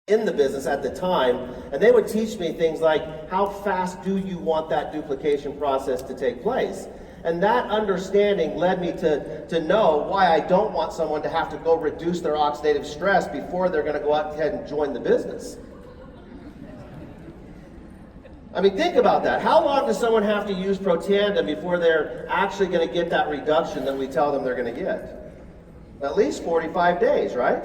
in the business at the time, and they would teach me things like, how fast do you want that duplication process to take place? And that understanding led me to know why I don't want someone to have to go reduce their oxidative stress before they're going to go out ahead and join the business. I mean, think about that. How long does someone have to use Protandim before they're actually going to get that reduction that we tell them they're going to get? At least 45 days, right?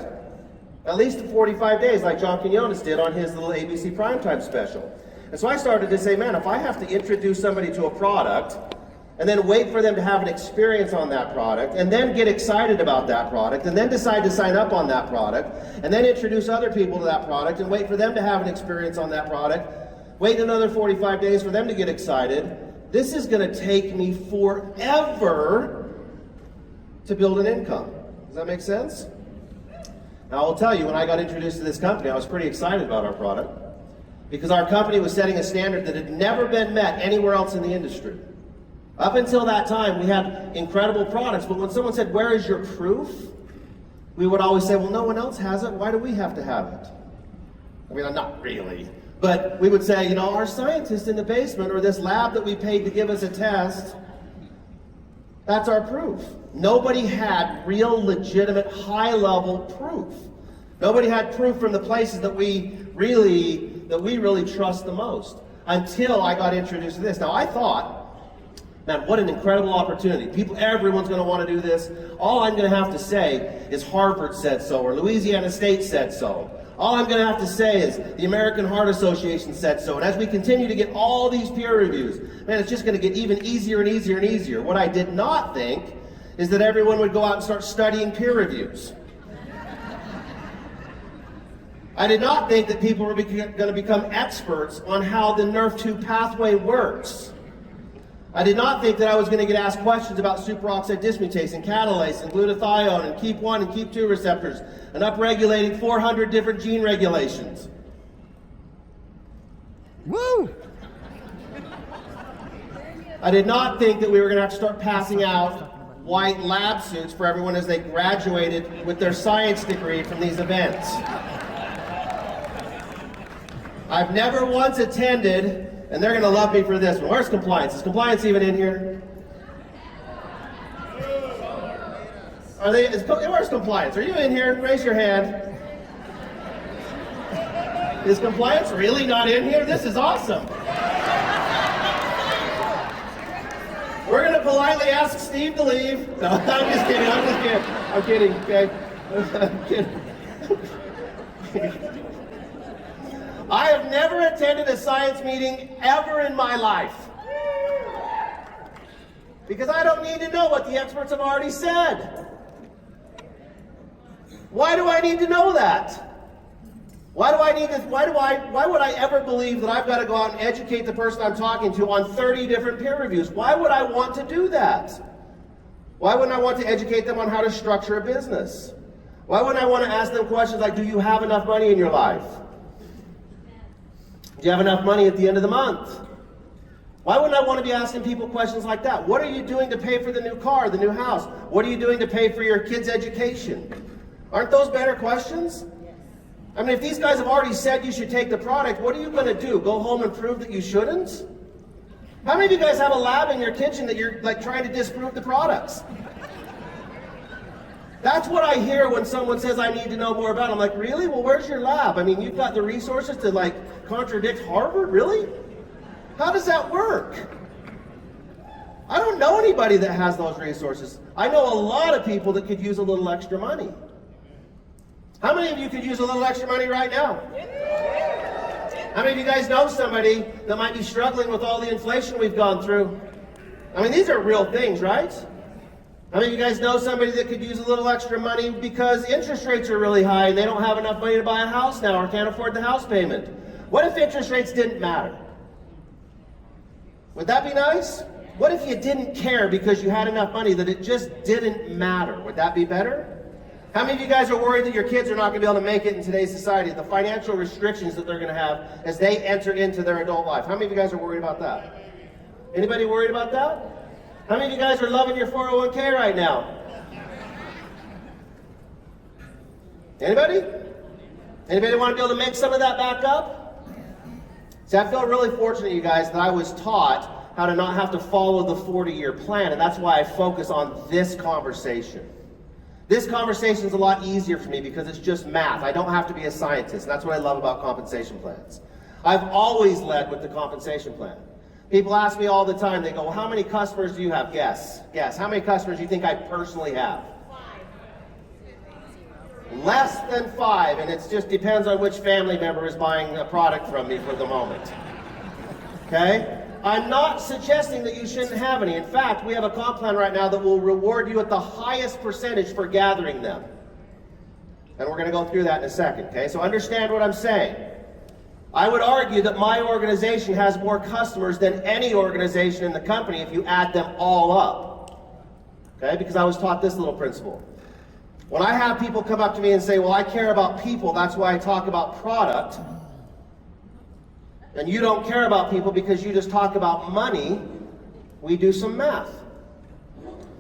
At least 45 days, like John Quinones did on his little ABC Primetime special. And so I started to say, man, if I have to introduce somebody to a product, and then wait for them to have an experience on that product, and then get excited about that product, and then decide to sign up on that product, and then introduce other people to that product, and wait for them to have an experience on that product, wait another 45 days for them to get excited, this is going to take me forever to build an income. Does that make sense? Now, I will tell you, when I got introduced to this company, I was pretty excited about our product because our company was setting a standard that had never been met anywhere else in the industry. Up until that time, we had incredible products, but when someone said, where is your proof? We would always say, well, no one else has it. Why do we have to have it? I mean, not really. But we would say, you know, our scientist in the basement or this lab that we paid to give us a test, that's our proof. Nobody had real, legitimate, high-level proof. Nobody had proof from the places that we really trust the most until I got introduced to this. Now, I thought, man, what an incredible opportunity. Everyone's going to want to do this. All I'm going to have to say is Harvard said so or Louisiana State said so. All I'm going to have to say is the American Heart Association said so. And as we continue to get all these peer reviews, man, it's just going to get even easier and easier and easier. What I did not think is that everyone would go out and start studying peer reviews. I did not think that people were going to become experts on how the NRF2 pathway works. I did not think that I was going to get asked questions about superoxide dismutase and catalase and glutathione and KEAP1 and KEAP2 receptors and upregulating 400 different gene regulations. Woo! I did not think that we were going to have to start passing out white lab suits for everyone as they graduated with their science degree from these events. I've never once attended, and they're going to love me for this one. Where's compliance? Is compliance even in here? Where's compliance? Are you in here? Raise your hand. Is compliance really not in here? This is awesome. We're going to politely ask Steve to leave. No, I'm just kidding. I'm kidding, okay? I'm kidding. I have never attended a science meeting ever in my life. Because I don't need to know what the experts have already said. Why do I need to know that? Why would I ever believe that I've got to go out and educate the person I'm talking to on 30 different peer reviews? Why would I want to do that? Why wouldn't I want to educate them on how to structure a business? Why wouldn't I want to ask them questions like, do you have enough money in your life? Do you have enough money at the end of the month? Why wouldn't I want to be asking people questions like that? What are you doing to pay for the new car, the new house? What are you doing to pay for your kids' education? Aren't those better questions? I mean, if these guys have already said you should take the product, what are you going to do? Go home and prove that you shouldn't? How many of you guys have a lab in your kitchen that you're like trying to disprove the products? That's what I hear when someone says I need to know more about it. I'm like, really? Well, where's your lab? I mean, you've got the resources to like contradict Harvard? Really? How does that work? I don't know anybody that has those resources. I know a lot of people that could use a little extra money. How many of you could use a little extra money right now? How many of you guys know somebody that might be struggling with all the inflation we've gone through? I mean, these are real things, right? How many of you guys know somebody that could use a little extra money because interest rates are really high and they don't have enough money to buy a house now or can't afford the house payment? What if interest rates didn't matter? Would that be nice? What if you didn't care because you had enough money that it just didn't matter? Would that be better? How many of you guys are worried that your kids are not going to be able to make it in today's society, the financial restrictions that they're going to have as they enter into their adult life? How many of you guys are worried about that? Anybody worried about that? How many of you guys are loving your 401k right now? Anybody? Anybody want to be able to make some of that back up? See, I feel really fortunate, you guys, that I was taught how to not have to follow the 40-year plan, and that's why I focus on this conversation. This conversation is a lot easier for me because it's just math. I don't have to be a scientist. That's what I love about compensation plans. I've always led with the compensation plan. People ask me all the time, they go, well, how many customers do you have? Guess. How many customers do you think I personally have? 5. Less than 5, and it just depends on which family member is buying a product from me for the moment. Okay? I'm not suggesting that you shouldn't have any. In fact, we have a comp plan right now that will reward you at the highest percentage for gathering them. And we're going to go through that in a second, okay? So understand what I'm saying. I would argue that my organization has more customers than any organization in the company if you add them all up. Okay? Because I was taught this little principle. When I have people come up to me and say, well, I care about people, that's why I talk about product, and you don't care about people because you just talk about money, we do some math.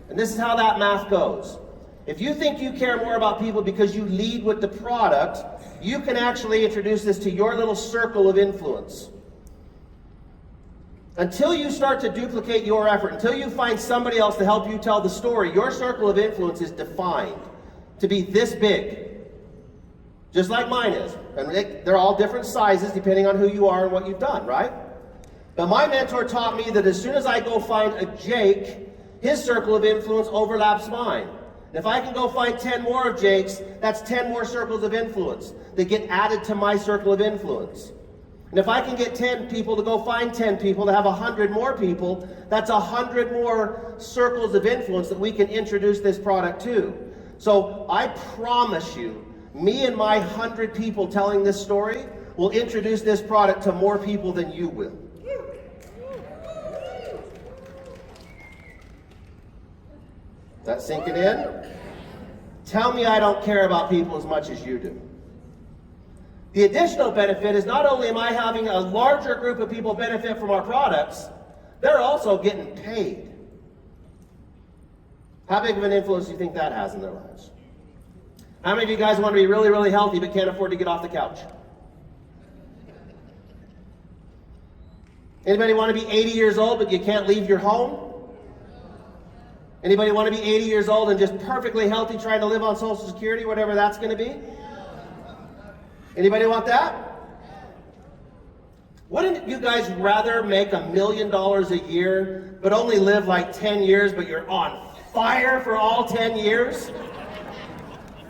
And this is how that math goes. If you think you care more about people because you lead with the product, you can actually introduce this to your little circle of influence. Until you start to duplicate your effort, until you find somebody else to help you tell the story, your circle of influence is defined to be this big. Just like mine is. And they're all different sizes depending on who you are and what you've done, right? But my mentor taught me that as soon as I go find a Jake, his circle of influence overlaps mine. And if I can go find 10 more of Jake's, that's 10 more circles of influence that get added to my circle of influence. And if I can get 10 people to go find 10 people to have 100 more people, that's 100 more circles of influence that we can introduce this product to. So I promise you, me and my 100 people telling this story will introduce this product to more people than you will. Is that sinking in? Tell me I don't care about people as much as you do. The additional benefit is not only am I having a larger group of people benefit from our products, they're also getting paid. How big of an influence do you think that has in their lives? How many of you guys want to be really, really healthy but can't afford to get off the couch? Anybody want to be 80 years old but you can't leave your home? Anybody want to be 80 years old and just perfectly healthy trying to live on Social Security, whatever that's going to be? Anybody want that? Wouldn't you guys rather make $1 million a year but only live like 10 years but you're on fire for all 10 years?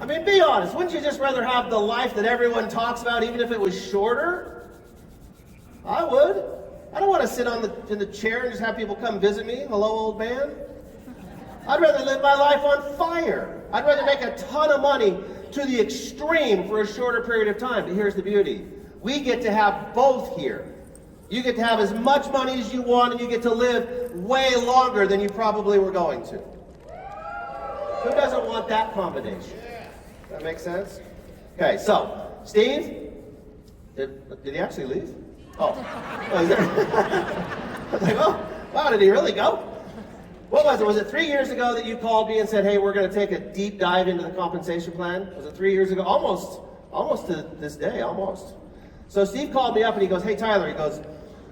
I mean, be honest. Wouldn't you just rather have the life that everyone talks about even if it was shorter? I would. I don't want to sit in the chair and just have people come visit me. Hello, old man. I'd rather live my life on fire. I'd rather make a ton of money to the extreme for a shorter period of time. But here's the beauty. We get to have both here. You get to have as much money as you want, and you get to live way longer than you probably were going to. Who doesn't want that combination? That make sense? Okay, so, Steve, did he actually leave? Oh, he's there. I was like, oh, wow, did he really go? What was it? Was it 3 years ago that you called me and said, hey, we're going to take a deep dive into the compensation plan? Was it 3 years ago? Almost to this day, almost. So Steve called me up and he goes, hey, Tyler, he goes,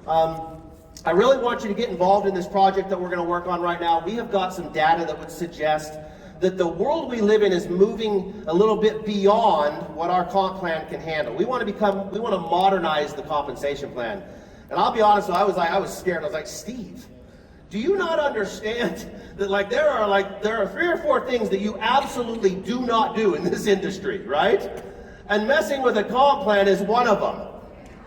I really want you to get involved in this project that we're going to work on right now. We have got some data that would suggest that the world we live in is moving a little bit beyond what our comp plan can handle. We want to modernize the compensation plan. And I'll be honest, I was scared. I was like, Steve, do you not understand that there are 3 or 4 things that you absolutely do not do in this industry, right? And messing with a comp plan is one of them,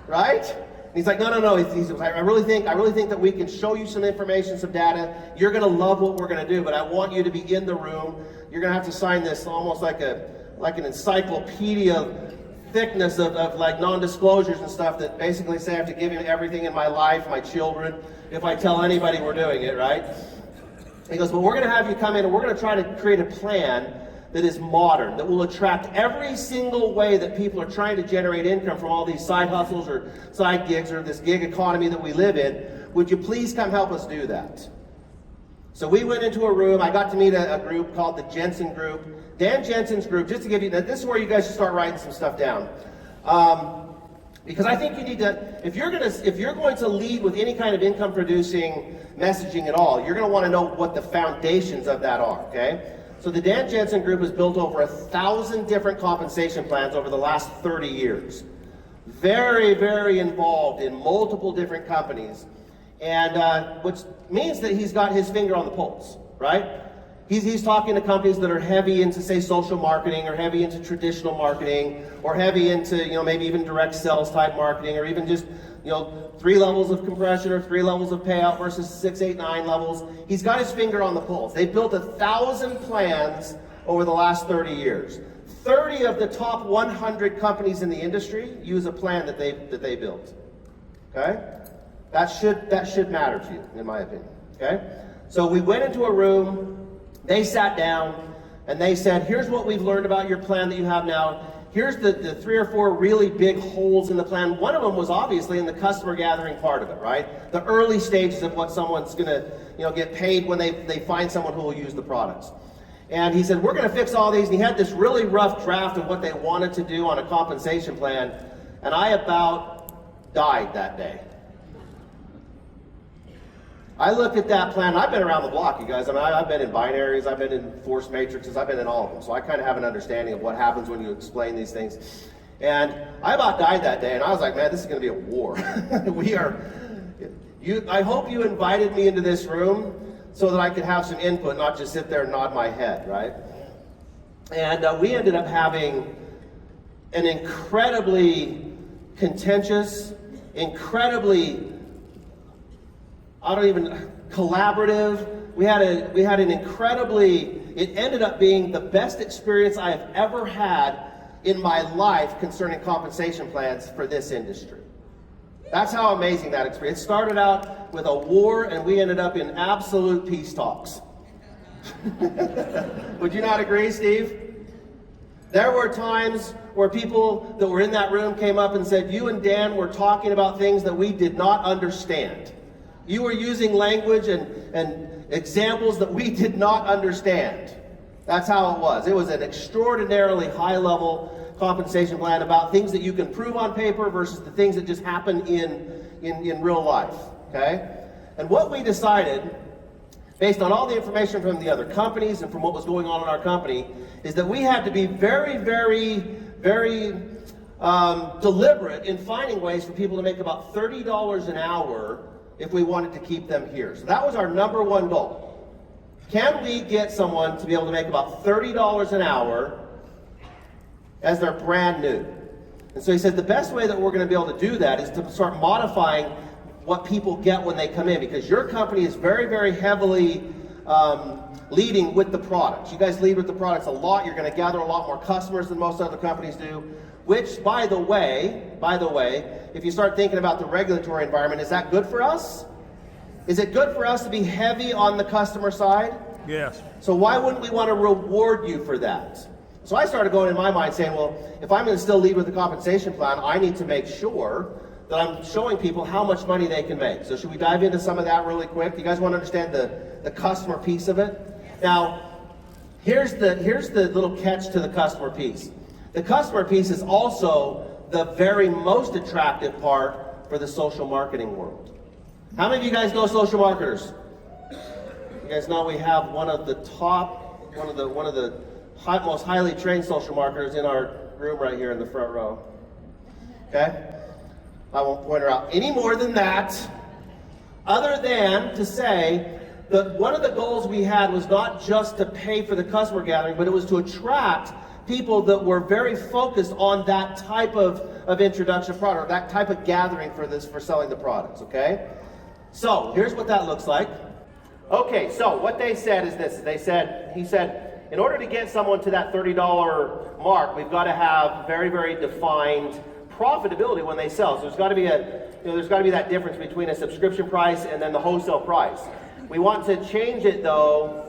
right? And he's like, no. He says, I really think that we can show you some information, some data. You're going to love what we're going to do, but I want you to be in the room. You're going to have to sign this almost like an encyclopedia thickness of non-disclosures and stuff that basically say I have to give you everything in my life, my children, if I tell anybody we're doing it, right? He goes, well, we're going to have you come in and we're going to try to create a plan that is modern, that will attract every single way that people are trying to generate income from all these side hustles or side gigs or this gig economy that we live in. Would you please come help us do that? So we went into a room. I got to meet a group called the Jensen Group. Dan Jensen's group, just to give you, this is where you guys should start writing some stuff down. Because I think you need to, if you're going to lead with any kind of income producing messaging at all, you're going to want to know what the foundations of that are, okay? So the Dan Jensen Group has built over 1,000 different compensation plans over the last 30 years. Very, very involved in multiple different companies, and which means that he's got his finger on the pulse, right? He's talking to companies that are heavy into, say, social marketing, or heavy into traditional marketing, or heavy into, maybe even direct sales type marketing, or even just, 3 levels of compression or 3 levels of payout versus 6, 8, 9 levels. He's got his finger on the pulse. They've built 1,000 plans over the last 30 years. 30 of the top 100 companies in the industry use a plan that they built. Okay? That should matter to you, in my opinion. Okay? So we went into a room. They sat down and they said, here's what we've learned about your plan that you have now. Here's the 3 or 4 really big holes in the plan. One of them was obviously in the customer gathering part of it, right? The early stages of what someone's gonna get paid when they find someone who will use the products. And he said, we're gonna fix all these. And he had this really rough draft of what they wanted to do on a compensation plan. And I about died that day. I looked at that plan. I've been around the block, you guys. I mean, I've been in binaries, I've been in force matrices, I've been in all of them. So I kind of have an understanding of what happens when you explain these things. And I about died that day, and I was like, man, this is going to be a war. I hope you invited me into this room so that I could have some input, not just sit there and nod my head, right? And we ended up having an incredibly contentious, incredibly collaborative. We had an incredibly, it ended up being the best experience I have ever had in my life concerning compensation plans for this industry. That's how amazing that experience. It started out with a war, and we ended up in absolute peace talks. Would you not agree, Steve? There were times where people that were in that room came up and said, you and Dan were talking about things that we did not understand. You were using language and examples that we did not understand. That's how it was. It was an extraordinarily high-level compensation plan about things that you can prove on paper versus the things that just happen in real life, okay? And what we decided, based on all the information from the other companies and from what was going on in our company, is that we had to be very, very, very deliberate in finding ways for people to make about $30 an hour if we wanted to keep them here. So that was our number one goal. Can we get someone to be able to make about $30 an hour as they're brand new? And so he said the best way that we're going to be able to do that is to start modifying what people get when they come in, because your company is very, very heavily leading with the products. You guys lead with the products a lot. You're going to gather a lot more customers than most other companies do, which, by the way, if you start thinking about the regulatory environment, is that good for us? Is it good for us to be heavy on the customer side? Yes. So why wouldn't we want to reward you for that? So I started going in my mind saying, well, if I'm going to still lead with the compensation plan, I need to make sure that I'm showing people how much money they can make. So should we dive into some of that really quick? Do you guys want to understand the customer piece of it? Now, here's the little catch to the customer piece. The customer piece is also the very most attractive part for the social marketing world. How many of you guys know social marketers? You guys know we have one of the most highly trained social marketers in our room right here in the front row. Okay? I won't point her out any more than that, other than to say that one of the goals we had was not just to pay for the customer gathering, but it was to attract people that were very focused on that type of introduction product, that type of gathering for selling the products, okay? So here's what that looks like. Okay, so what they said is this. He said, in order to get someone to that $30 mark, we've got to have very, very defined profitability when they sell. So there's got to be that difference between a subscription price and then the wholesale price. We want to change it though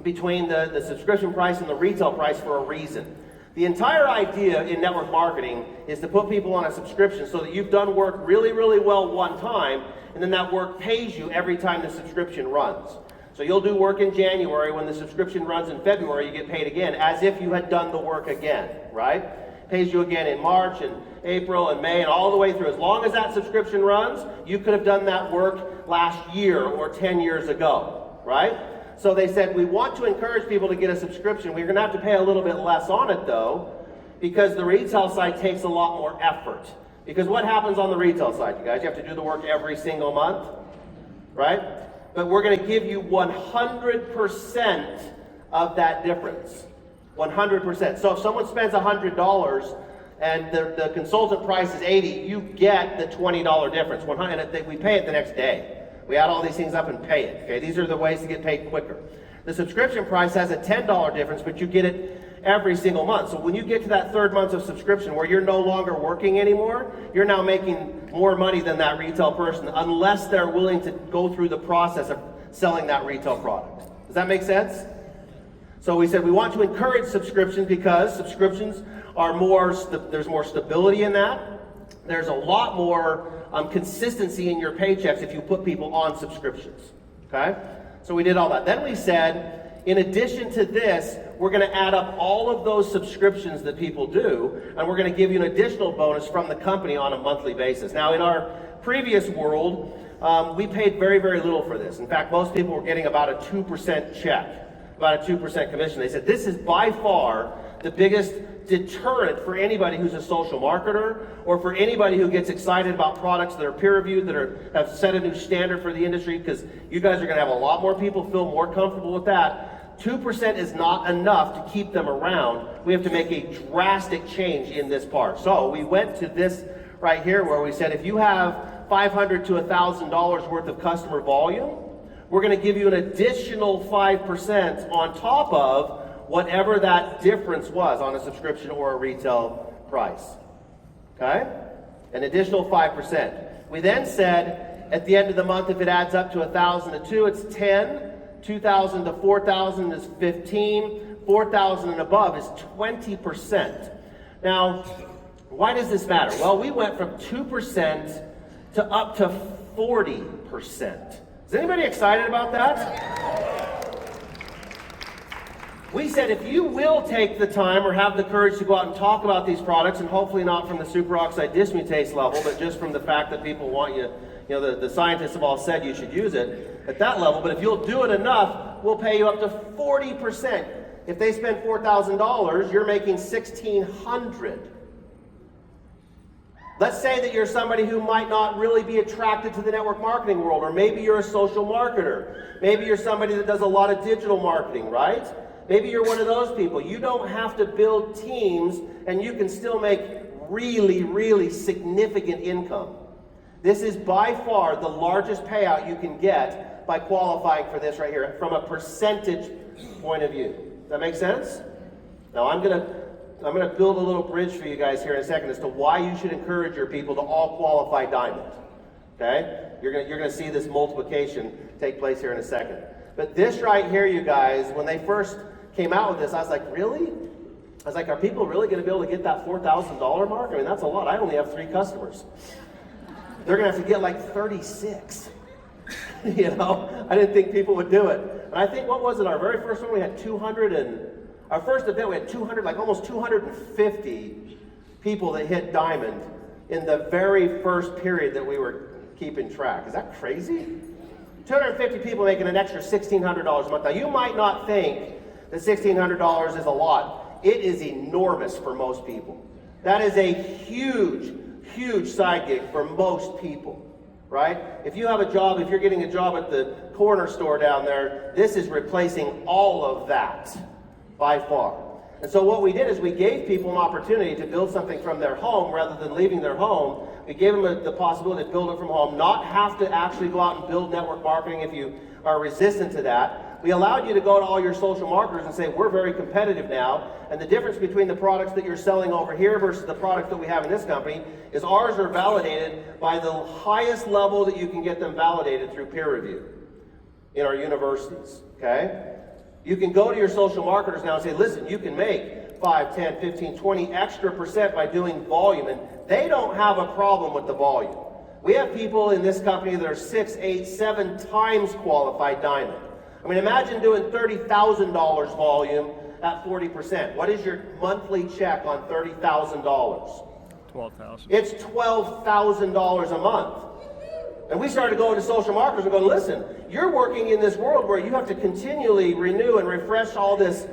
between the subscription price and the retail price for a reason. The entire idea in network marketing is to put people on a subscription so that you've done work really, really well one time, and then that work pays you every time the subscription runs. So you'll do work in January. When the subscription runs in February, you get paid again, as if you had done the work again, right? pays you again in March and April and May and all the way through. As long as that subscription runs, you could have done that work last year or 10 years ago, right? So they said, we want to encourage people to get a subscription. We're going to have to pay a little bit less on it, though, because the retail side takes a lot more effort. Because what happens on the retail side, you guys? You have to do the work every single month, right? But we're going to give you 100% of that difference. 100%. So if someone spends $100 and the consultant price is $80, you get the $20 difference. And we pay it the next day. We add all these things up and pay it. Okay, these are the ways to get paid quicker. The subscription price has a $10 difference, but you get it every single month. So when you get to that third month of subscription where you're no longer working anymore, you're now making more money than that retail person, unless they're willing to go through the process of selling that retail product. Does that make sense? So we said we want to encourage subscriptions because subscriptions are there's more stability in that. There's a lot more consistency in your paychecks if you put people on subscriptions. Okay? So we did all that. Then we said, in addition to this, we're going to add up all of those subscriptions that people do, and we're going to give you an additional bonus from the company on a monthly basis. Now, in our previous world, we paid very, very little for this. In fact, most people were getting about a 2% check, about a 2% commission. They said, this is by far the biggest deterrent for anybody who's a social marketer or for anybody who gets excited about products that are peer-reviewed, that have set a new standard for the industry, because you guys are going to have a lot more people feel more comfortable with that. 2% is not enough to keep them around. We have to make a drastic change in this part. So we went to this right here where we said, if you have $500 to $1,000 worth of customer volume, we're going to give you an additional 5% on top of whatever that difference was on a subscription or a retail price. Okay? An additional 5%. We then said, at the end of the month, if it adds up to 1,000 to 2, it's 10. 2,000 to 4,000 is 15. 4,000 and above is 20%. Now, why does this matter? Well, we went from 2% to up to 40%. Is anybody excited about that? We said if you will take the time or have the courage to go out and talk about these products, and hopefully not from the superoxide dismutase level, but just from the fact that people want you, the scientists have all said you should use it at that level, but if you'll do it enough, we'll pay you up to 40%. If they spend $4,000, you're making $1,600. Let's say that you're somebody who might not really be attracted to the network marketing world, or maybe you're a social marketer. Maybe you're somebody that does a lot of digital marketing, right? Maybe you're one of those people. You don't have to build teams, and you can still make really, really significant income. This is by far the largest payout you can get by qualifying for this right here from a percentage point of view. Does that make sense? Now I'm going to build a little bridge for you guys here in a second as to why you should encourage your people to all qualify diamond. Okay? You're going to see this multiplication take place here in a second. But this right here, you guys, when they first came out with this, I was like, really? I was like, are people really going to be able to get that $4,000 mark? I mean, that's a lot. I only have 3 customers. They're going to have to get like 36. I didn't think people would do it. And I think, what was it? Our very first one, we had 200 and... Our first event, we had 200, like almost 250 people that hit diamond in the very first period that we were keeping track. Is that crazy? 250 people making an extra $1,600 a month. Now, you might not think that $1,600 is a lot. It is enormous for most people. That is a huge, huge side gig for most people, right? If you have a job, if you're getting a job at the corner store down there, this is replacing all of that. By far. And so what we did is we gave people an opportunity to build something from their home rather than leaving their home. We gave them the possibility to build it from home, not have to actually go out and build network marketing if you are resistant to that. We allowed you to go to all your social marketers and say, we're very competitive now, and the difference between the products that you're selling over here versus the products that we have in this company is ours are validated by the highest level that you can get them validated through peer review in our universities, okay? You can go to your social marketers now and say, listen, you can make 5, 10, 15, 20 extra percent by doing volume. And they don't have a problem with the volume. We have people in this company that are 6, 8, 7 times qualified diamond. I mean, imagine doing $30,000 volume at 40%? What is your monthly check on $30,000? $12,000. It's $12,000 a month. And we started going to social marketers and going, listen, you're working in this world where you have to continually renew and refresh all this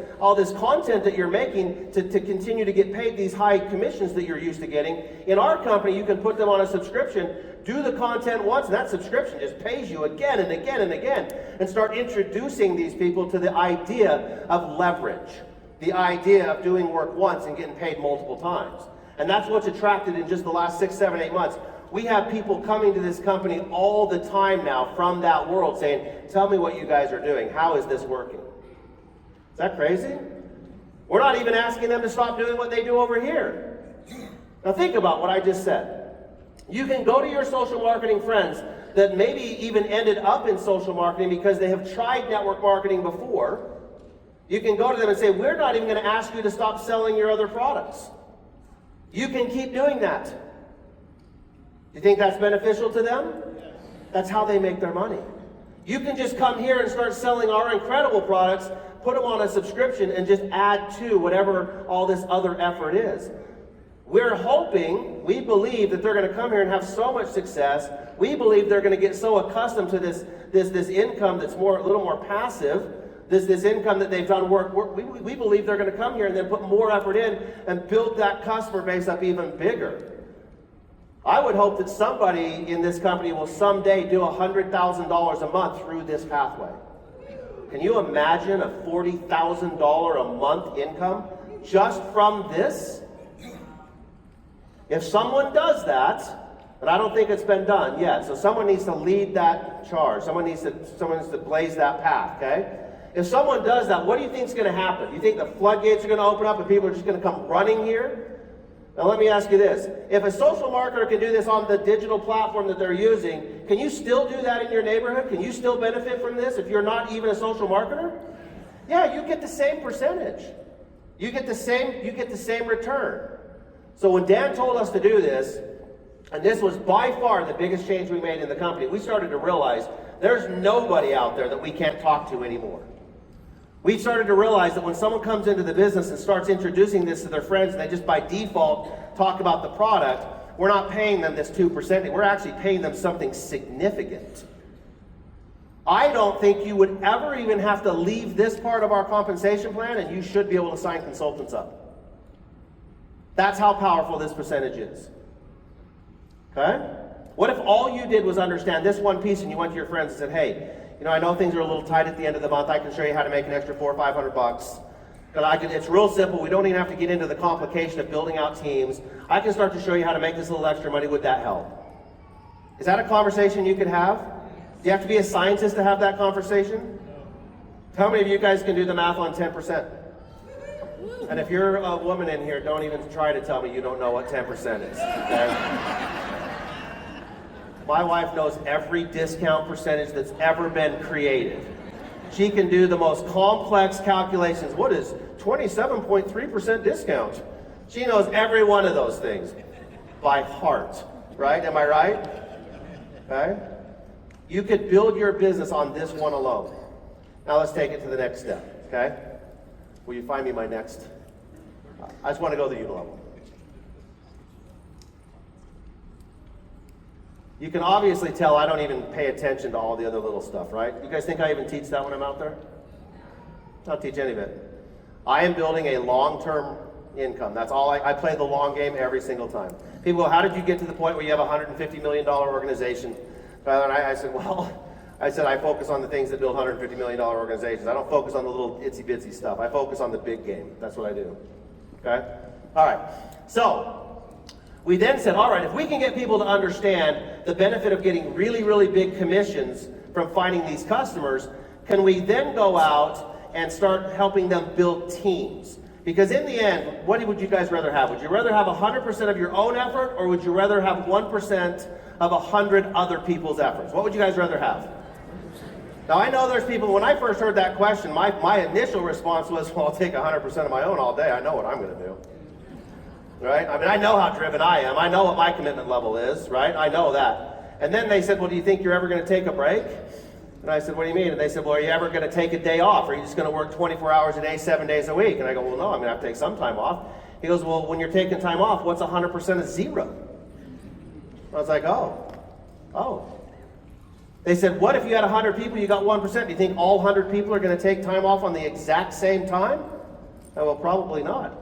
content that you're making to continue to get paid these high commissions that you're used to getting. In our company, you can put them on a subscription, do the content once, and that subscription just pays you again and again and again, and start introducing these people to the idea of leverage, the idea of doing work once and getting paid multiple times. And that's what's attracted in just the last 6, 7, 8 months. We have people coming to this company all the time now from that world saying, tell me what you guys are doing. How is this working? Is that crazy? We're not even asking them to stop doing what they do over here. Now think about what I just said. You can go to your social marketing friends that maybe even ended up in social marketing because they have tried network marketing before. You can go to them and say, we're not even going to ask you to stop selling your other products. You can keep doing that. You think that's beneficial to them? That's how they make their money. You can just come here and start selling our incredible products, put them on a subscription, and just add to whatever all this other effort is. We're hoping, we believe that they're going to come here and have so much success. We believe they're going to get so accustomed to this income that's a little more passive, this income that they've done work. We believe they're going to come here and then put more effort in and build that customer base up even bigger. I would hope that somebody in this company will someday do $100,000 a month through this pathway. Can you imagine a $40,000 a month income just from this? If someone does that, but I don't think it's been done yet, so someone needs to lead that charge. Someone needs to blaze that path, okay? If someone does that, what do you think is going to happen? Do you think the floodgates are going to open up and people are just going to come running here? Now let me ask you this. If a social marketer can do this on the digital platform that they're using, can you still do that in your neighborhood? Can you still benefit from this if you're not even a social marketer? Yeah, you get the same percentage. You get the same return. So when Dan told us to do this, and this was by far the biggest change we made in the company, we started to realize there's nobody out there that we can't talk to anymore. We started to realize that when someone comes into the business and starts introducing this to their friends, and they just by default talk about the product, we're not paying them this 2%. We're actually paying them something significant. I don't think you would ever even have to leave this part of our compensation plan, and you should be able to sign consultants up. That's how powerful this percentage is. Okay? What if all you did was understand this one piece and you went to your friends and said, hey, I know things are a little tight at the end of the month. I can show you how to make an extra $400 or $500. But it's real simple. We don't even have to get into the complication of building out teams. I can start to show you how to make this little extra money. Would that help? Is that a conversation you could have? Do you have to be a scientist to have that conversation? How many of you guys can do the math on 10%? And if you're a woman in here, don't even try to tell me you don't know what 10% is. Okay? My wife knows every discount percentage that's ever been created. She can do the most complex calculations. What is 27.3% discount? She knows every one of those things by heart, right? Am I right? Okay? You could build your business on this one alone. Now let's take it to the next step, okay? Will you find me my next? I just want to go to the level. You can obviously tell I don't even pay attention to all the other little stuff, right? You guys think I even teach that when I'm out there? I don't teach any of it. I am building a long-term income. That's all. I play the long game every single time. People go, how did you get to the point where you have a $150 million organization? And I said, I focus on the things that build $150 million organizations. I don't focus on the little itsy-bitsy stuff. I focus on the big game. That's what I do. Okay? All right. So, we then said, all right, if we can get people to understand the benefit of getting really, really big commissions from finding these customers, can we then go out and start helping them build teams? Because in the end, what would you guys rather have? Would you rather have 100% of your own effort, or would you rather have 1% of 100 other people's efforts? What would you guys rather have? Now, I know there's people, when I first heard that question, my initial response was, well, I'll take 100% of my own all day. I know what I'm going to do. Right? I mean, I know how driven I am. I know what my commitment level is, right? I know that. And then they said, well, do you think you're ever going to take a break? And I said, what do you mean? And they said, well, are you ever going to take a day off? Or are you just going to work 24 hours a day, 7 days a week? And I go, well, no, I'm going to have to take some time off. He goes, well, when you're taking time off, what's 100% of 0? I was like, oh. They said, what if you had 100 people, you got 1%? Do you think all 100 people are going to take time off on the exact same time? I go, well, probably not.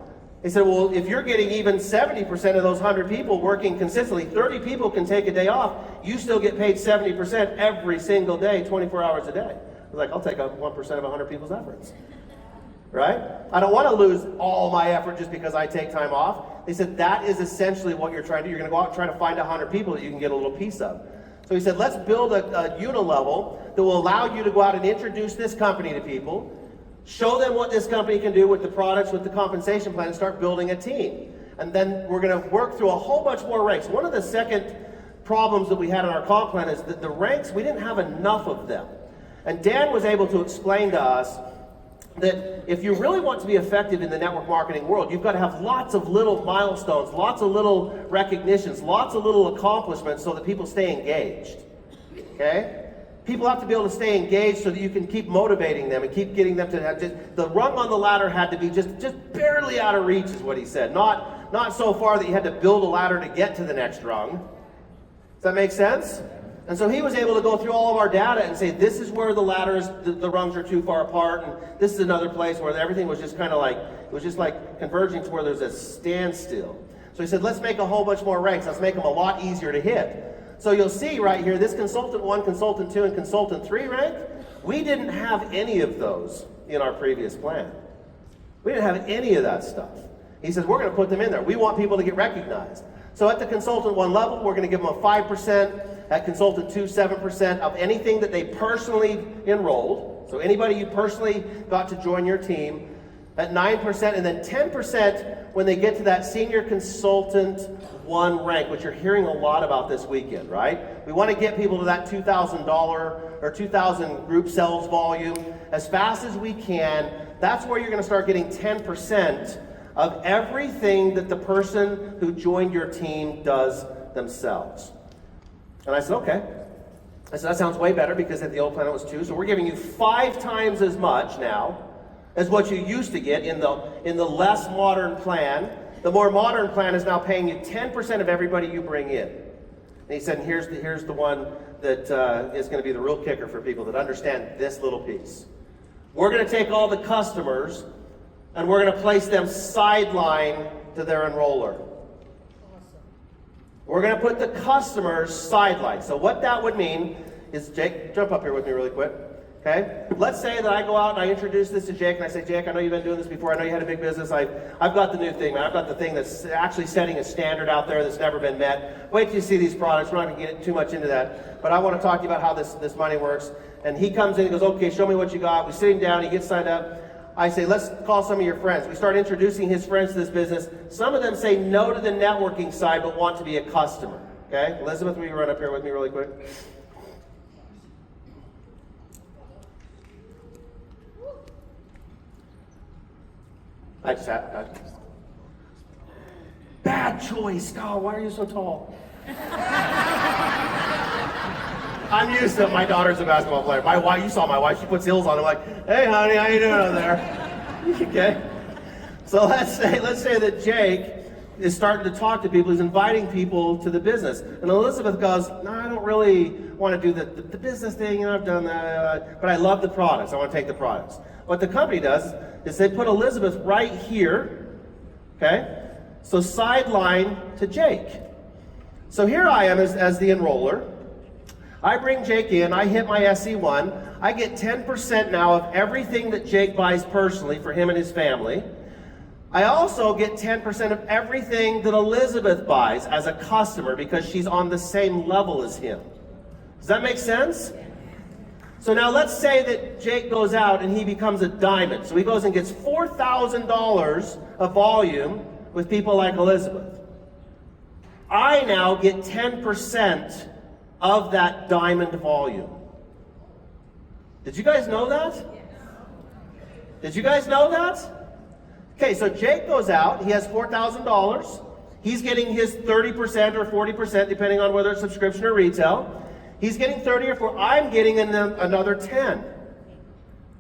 They said, well, if you're getting even 70% of those 100 people working consistently, 30 people can take a day off, you still get paid 70% every single day, 24 hours a day. I was like, I'll take up 1% of 100 people's efforts. Right? I don't want to lose all my effort just because I take time off. They said, that is essentially what you're trying to do. You're going to go out and try to find 100 people that you can get a little piece of. So he said, let's build a unilevel that will allow you to go out and introduce this company to people, show them what this company can do with the products, with the compensation plan, and start building a team. And then we're going to work through a whole bunch more ranks. One of the second problems that we had in our comp plan is that the ranks, we didn't have enough of them. And Dan was able to explain to us that if you really want to be effective in the network marketing world, you've got to have lots of little milestones, lots of little recognitions, lots of little accomplishments so that people stay engaged. Okay? People have to be able to stay engaged so that you can keep motivating them and keep getting them to have the rung on the ladder had to be just barely out of reach, is what he said. Not so far that you had to build a ladder to get to the next rung. Does that make sense? And so he was able to go through all of our data and say, this is where the ladders, the rungs are too far apart, and this is another place where everything was just kind of like, it was just like converging to where there's a standstill. So he said, let's make a whole bunch more ranks. Let's make them a lot easier to hit. So you'll see right here, this consultant 1, consultant 2, and consultant 3 rank, we didn't have any of those in our previous plan. We didn't have any of that stuff. He says, we're going to put them in there. We want people to get recognized. So at the consultant 1 level, we're going to give them a 5%. At consultant 2, 7% of anything that they personally enrolled. So anybody you personally got to join your team. At 9%, and then 10% when they get to that senior consultant 1 rank, which you're hearing a lot about this weekend, right? We want to get people to that $2,000 or 2,000 group sales volume as fast as we can. That's where you're going to start getting 10% of everything that the person who joined your team does themselves. And I said, okay. I said, that sounds way better because at the old plan it was 2. So we're giving you 5 times as much now as what you used to get in the less modern plan. The more modern plan is now paying you 10% of everybody you bring in. And he said, and here's the one that is going to be the real kicker for people that understand this little piece. We're going to take all the customers and we're going to place them sideline to their enroller. We're going to put the customers sideline. So what that would mean is, Jake, jump up here with me really quick. Okay? Let's say that I go out and I introduce this to Jake and I say, Jake, I know you've been doing this before. I know you had a big business. I've got the new thing, man. I've got the thing that's actually setting a standard out there that's never been met. Wait till you see these products. We're not going to get too much into that. But I want to talk to you about how this money works. And he comes in and goes, okay, show me what you got. We sit him down. He gets signed up. I say, let's call some of your friends. We start introducing his friends to this business. Some of them say no to the networking side, but want to be a customer. Okay? Elizabeth, will you run up here with me really quick? Bad choice. Oh, why are you so tall? I'm used to it. My daughter's a basketball player. My wife, you saw my wife, she puts heels on. I'm like, hey honey, how you doing over there? Okay. So let's say that Jake is starting to talk to people. He's inviting people to the business. And Elizabeth goes, no, I don't really want to do the business thing. You know, I've done that, but I love the products. I want to take the products. What the company does is they put Elizabeth right here, okay? So sideline to Jake. So here I am as the enroller. I bring Jake in, I hit my SE1, I get 10% now of everything that Jake buys personally for him and his family. I also get 10% of everything that Elizabeth buys as a customer because she's on the same level as him. Does that make sense? So now let's say that Jake goes out and he becomes a diamond. So he goes and gets $4,000 of volume with people like Elizabeth. I now get 10% of that diamond volume. Did you guys know that? Did you guys know that? Okay, so Jake goes out, he has $4,000. He's getting his 30% or 40%, depending on whether it's subscription or retail. He's getting 30 or 40. I'm getting another 10.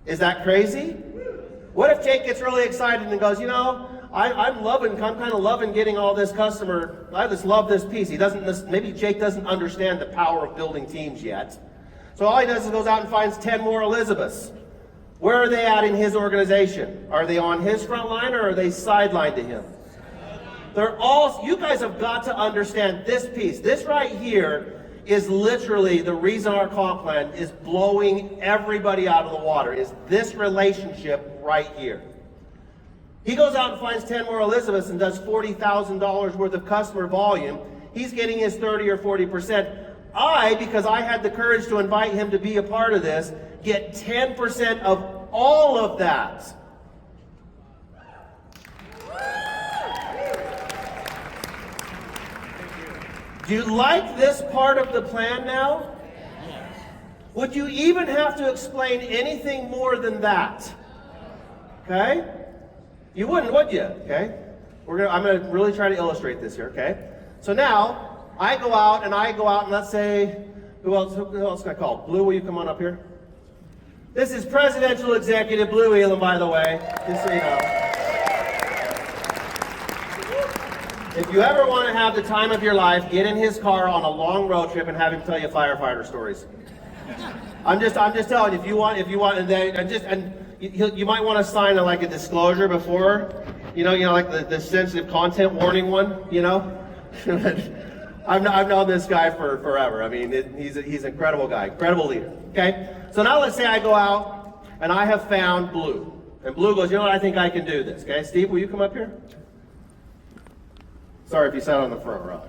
Is that crazy? What if Jake gets really excited and goes, you know, I'm kind of loving getting all this customer. I just love this piece. Maybe Jake doesn't understand the power of building teams yet. So all he does is goes out and finds 10 more Elizabeths. Where are they at in his organization? Are they on his front line or are they sidelined to him? You guys have got to understand this piece. This right here is literally the reason our comp plan is blowing everybody out of the water, is this relationship right here. He goes out and finds 10 more Elizabeths and does $40,000 worth of customer volume. He's getting his 30 or 40%. Because I had the courage to invite him to be a part of this, get 10% of all of that. Do you like this part of the plan now? Would you even have to explain anything more than that? Okay? You wouldn't, would you? Okay? I'm going to really try to illustrate this here, okay? So now, I go out and let's say, who else can I call? Blue, will you come on up here? This is Presidential Executive Blue Elam, by the way, just so you know. If you ever want to have the time of your life, get in his car on a long road trip and have him tell you firefighter stories. I'm just telling you, if you want, you might want to sign like a disclosure before, like the sensitive content warning one, I've known this guy for forever. I mean, he's an incredible guy, incredible leader. Okay, so now let's say I go out and I have found Blue, and Blue goes, you know what? I think I can do this. Okay, Steve, will you come up here? Sorry if you sat on the front row.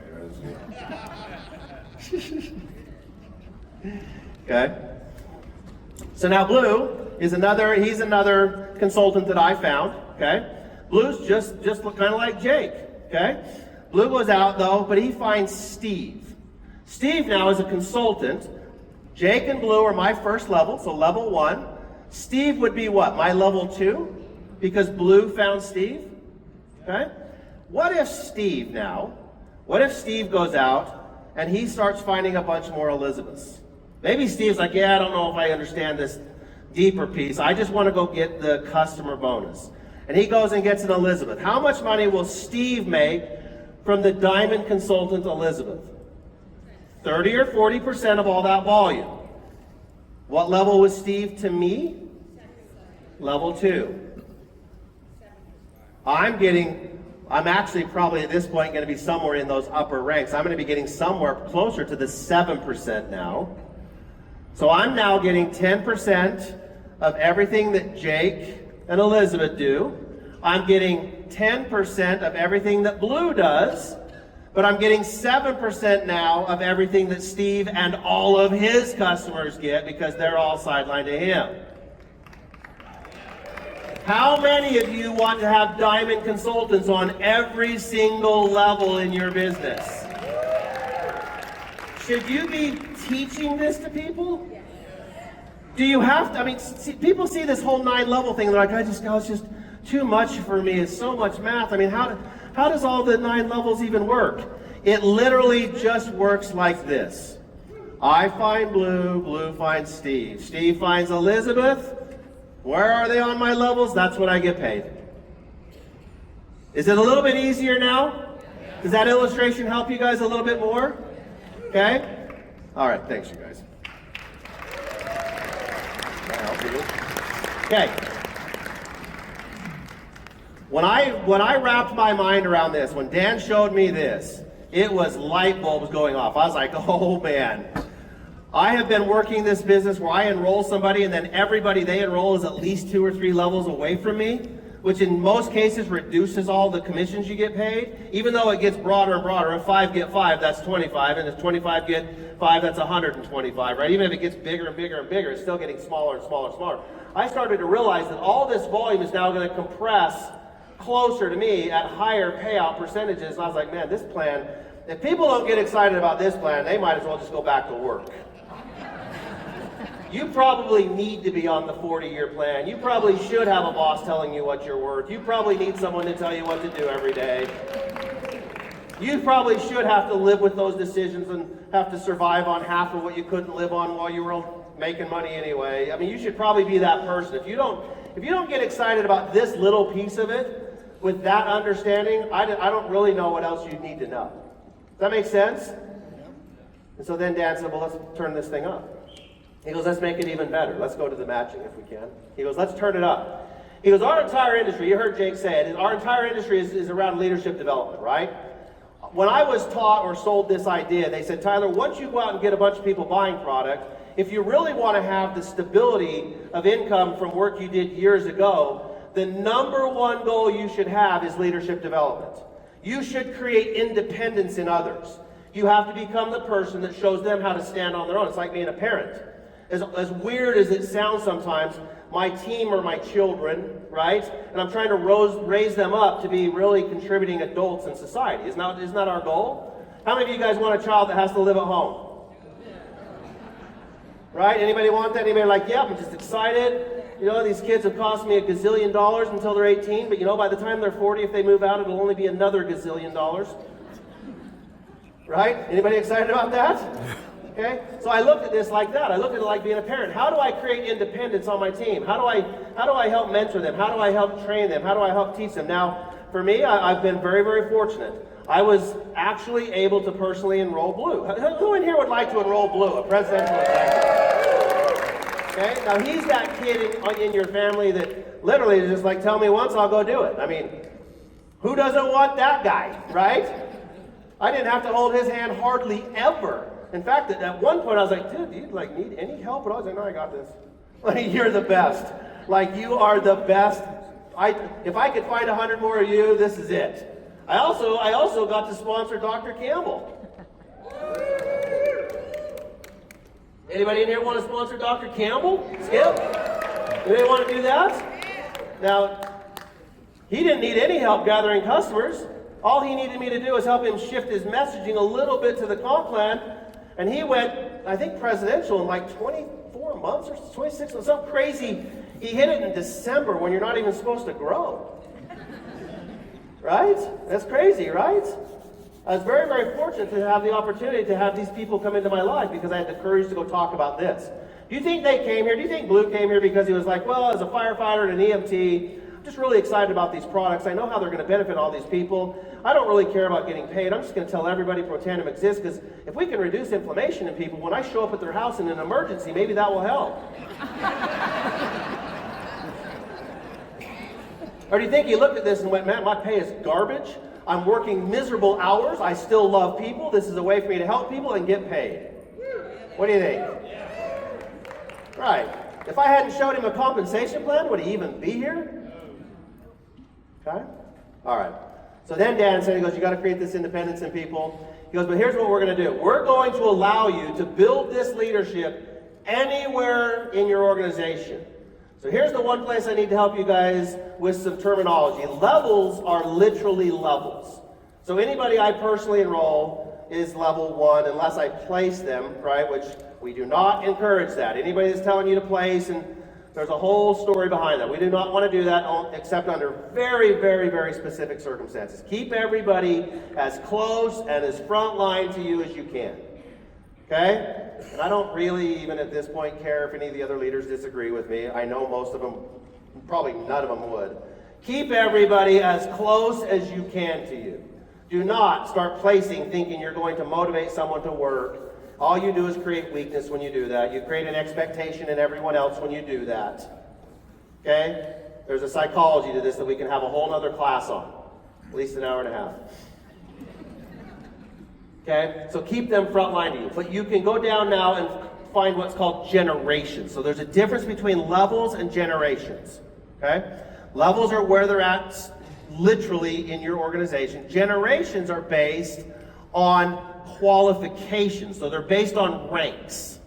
Okay. So now Blue is another consultant that I found. Okay. Blue's just kind of like Jake. Okay. Blue goes out though, but he finds Steve. Steve now is a consultant. Jake and Blue are my first level, so level 1. Steve would be what? My level 2? Because Blue found Steve? Okay? What if Steve goes out and he starts finding a bunch more Elizabeths? Maybe Steve's like, yeah, I don't know if I understand this deeper piece. I just want to go get the customer bonus. And he goes and gets an Elizabeth. How much money will Steve make from the diamond consultant Elizabeth? 30 or 40% of all that volume. What level was Steve to me? Level 2. I'm actually probably at this point going to be somewhere in those upper ranks. I'm going to be getting somewhere closer to the 7% now. So I'm now getting 10% of everything that Jake and Elizabeth do. I'm getting 10% of everything that Blue does, but I'm getting 7% now of everything that Steve and all of his customers get because they're all sidelined to him. How many of you want to have diamond consultants on every single level in your business? Should you be teaching this to people? Do you have to? People see this whole 9-level thing, they're like, it's just too much for me. It's so much math. How does all the 9 levels even work? It literally just works like this. I find Blue, Blue finds Steve. Steve finds Elizabeth. Where are they on my levels? That's what I get paid. Is it a little bit easier now? Does that illustration help you guys a little bit more? Okay? All right, thanks you guys. Can I help you? Okay. When I wrapped my mind around this, when Dan showed me this, it was light bulbs going off. I was like, oh man. I have been working this business where I enroll somebody and then everybody they enroll is at least 2 or 3 levels away from me, which in most cases reduces all the commissions you get paid, even though it gets broader and broader. If 5 get 5, that's 25, and if 25 get 5, that's 125, right? Even if it gets bigger and bigger and bigger, it's still getting smaller and smaller and smaller. I started to realize that all this volume is now going to compress closer to me at higher payout percentages, and I was like, man, this plan, if people don't get excited about this plan, they might as well just go back to work. You probably need to be on the 40-year plan. You probably should have a boss telling you what you're worth. You probably need someone to tell you what to do every day. You probably should have to live with those decisions and have to survive on half of what you couldn't live on while you were making money anyway. I mean, you should probably be that person. If you don't get excited about this little piece of it with that understanding, I don't really know what else you need to know. Does that make sense? And so then Dan said, well, let's turn this thing up. He goes, let's make it even better. Let's go to the matching if we can. He goes, let's turn it up. He goes, our entire industry, you heard Jake say it, our entire industry is around leadership development, right? When I was taught or sold this idea, they said, Tyler, once you go out and get a bunch of people buying product, if you really want to have the stability of income from work you did years ago, the number one goal you should have is leadership development. You should create independence in others. You have to become the person that shows them how to stand on their own. It's like being a parent. As weird as it sounds sometimes, my team are my children, right? And I'm trying to raise them up to be really contributing adults in society. Isn't that our goal? How many of you guys want a child that has to live at home? Right? Anybody want that? Anybody like, yeah, I'm just excited. You know, these kids have cost me $1 gazillion until they're 18, but you know, by the time they're 40, if they move out, it'll only be another $1 gazillion. Right? Anybody excited about that? Okay? So I looked at this like that. I looked at it like being a parent. How do I create independence on my team? How do I help mentor them? How do I help train them? How do I help teach them? Now, for me, I've been very, very fortunate. I was actually able to personally enroll Blue. Who in here would like to enroll Blue, a presidential executive? Okay? Now, he's that kid in your family that literally is just like, tell me once, I'll go do it. I mean, who doesn't want that guy, right? I didn't have to hold his hand hardly ever. In fact, at one point I was like, dude, do you like need any help? And I was like, no, I got this. Like, you're the best. Like, you are the best. If I could find 100 more of you, this is it. I also got to sponsor Dr. Campbell. Anybody in here want to sponsor Dr. Campbell? Skip? Anybody want to do that? Now, he didn't need any help gathering customers. All he needed me to do was help him shift his messaging a little bit to the comp plan. And he went, I think, presidential in like 24 months or 26 months, something crazy. He hit it in December when you're not even supposed to grow. Right? That's crazy, right? I was very, very fortunate to have the opportunity to have these people come into my life because I had the courage to go talk about this. Do you think they came here? Do you think Blue came here because he was like, well, as a firefighter and an EMT, I'm just really excited about these products. I know how they're going to benefit all these people. I don't really care about getting paid. I'm just going to tell everybody Protandim exists because if we can reduce inflammation in people, when I show up at their house in an emergency, maybe that will help. Or do you think he looked at this and went, man, my pay is garbage. I'm working miserable hours. I still love people. This is a way for me to help people and get paid. What do you think? Right. If I hadn't showed him a compensation plan, would he even be here? Okay? All right. So then Dan said, he goes, you got to create this independence in people. He goes, but here's what we're going to do. We're going to allow you to build this leadership anywhere in your organization. So here's the one place I need to help you guys with some terminology. Levels are literally levels. So anybody I personally enroll is level 1 unless I place them, right, which we do not encourage that. Anybody that's telling you to place, and there's a whole story behind that. We do not want to do that except under very, very, very specific circumstances. Keep everybody as close and as frontline to you as you can. Okay? And I don't really, even at this point, care if any of the other leaders disagree with me. I know most of them, probably none of them would. Keep everybody as close as you can to you. Do not start placing thinking you're going to motivate someone to work. All you do is create weakness when you do that. You create an expectation in everyone else when you do that. Okay? There's a psychology to this that we can have a whole other class on. At least an hour and a half. Okay? So keep them frontline to you. But you can go down now and find what's called generations. So there's a difference between levels and generations. Okay? Levels are where they're at literally in your organization. Generations are based on qualifications. So they're based on ranks.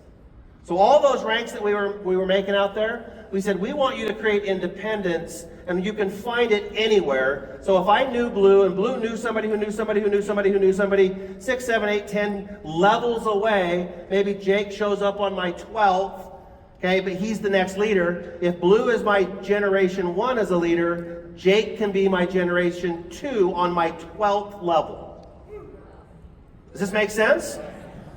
So all those ranks that we were making out there, we said we want you to create independence, and you can find it anywhere. So if I knew Blue, and Blue knew somebody who knew somebody who knew somebody who knew somebody 6, 7, 8, 10 levels away, maybe Jake shows up on my 12th, okay, but he's the next leader. If Blue is my generation 1 as a leader, Jake can be my generation 2 on my 12th level. Does this make sense?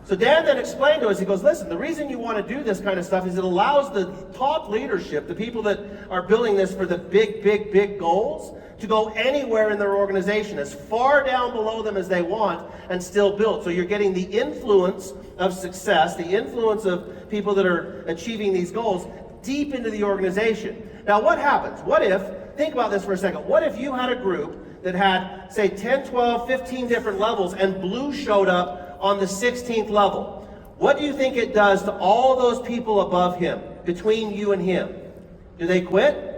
So Dan then explained to us, he goes, listen, the reason you want to do this kind of stuff is it allows the top leadership, the people that are building this for the big goals, to go anywhere in their organization, as far down below them as they want, and still build. So you're getting the influence of success, the influence of people that are achieving these goals deep into the organization. Now what happens? What if, think about this for a second, what if you had a group that had, say, 10, 12, 15 different levels, and Blue showed up on the 16th level? What do you think it does to all those people above him, between you and him? Do they quit?